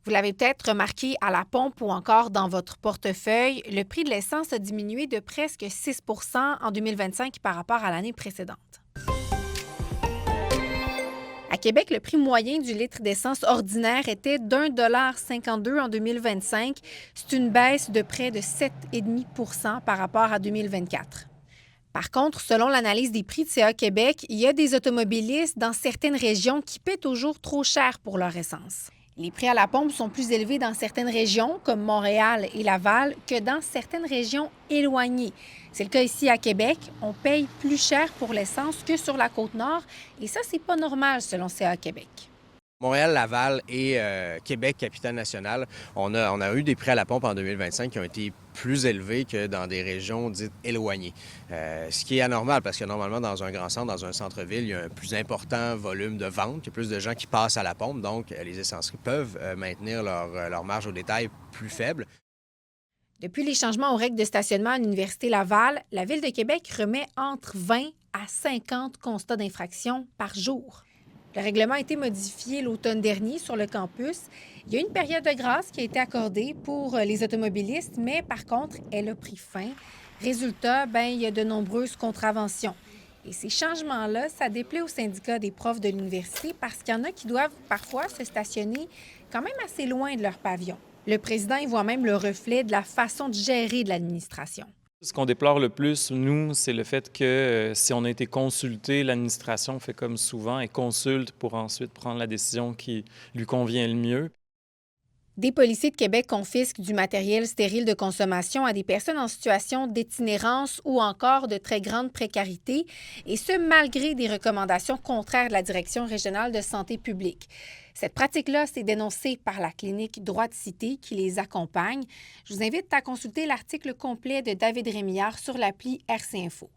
Vous l'avez peut-être remarqué à la pompe ou encore dans votre portefeuille, le prix de l'essence a diminué de presque 6 en 2025 par rapport à l'année précédente. À Québec, le prix moyen du litre d'essence ordinaire était d'1,52 en 2025. C'est une baisse de près de 7,5 par rapport à 2024. Par contre, selon l'analyse des prix de CA Québec, il y a des automobilistes dans certaines régions qui paient toujours trop cher pour leur essence. Les prix à la pompe sont plus élevés dans certaines régions, comme Montréal et Laval, que dans certaines régions éloignées. C'est le cas ici à Québec. On paye plus cher pour l'essence que sur la Côte-Nord, et ça, c'est pas normal selon CA Québec. Montréal, Laval et Québec, capitale nationale, on a eu des prix à la pompe en 2025 qui ont été plus élevés que dans des régions dites éloignées. Ce qui est anormal parce que normalement, dans un grand centre, dans un centre-ville, il y a un plus important volume de vente, il y a plus de gens qui passent à la pompe, donc les essenceries peuvent maintenir leur marge au détail plus faible. Depuis les changements aux règles de stationnement à l'Université Laval, la Ville de Québec remet entre 20 à 50 constats d'infraction par jour. Le règlement a été modifié l'automne dernier sur le campus. Il y a une période de grâce qui a été accordée pour les automobilistes, mais par contre, elle a pris fin. Résultat, il y a de nombreuses contraventions. Et ces changements-là, ça déplaît au syndicat des profs de l'université parce qu'il y en a qui doivent parfois se stationner quand même assez loin de leur pavillon. Le président y voit même le reflet de la façon de gérer de l'administration. Ce qu'on déplore le plus, nous, c'est le fait que si on a été consulté, l'administration fait comme souvent et consulte pour ensuite prendre la décision qui lui convient le mieux. Des policiers de Québec confisquent du matériel stérile de consommation à des personnes en situation d'itinérance ou encore de très grande précarité, et ce, malgré des recommandations contraires de la Direction régionale de santé publique. Cette pratique-là, c'est dénoncée par la clinique Droit de cité qui les accompagne. Je vous invite à consulter l'article complet de David Rémillard sur l'appli RC Info.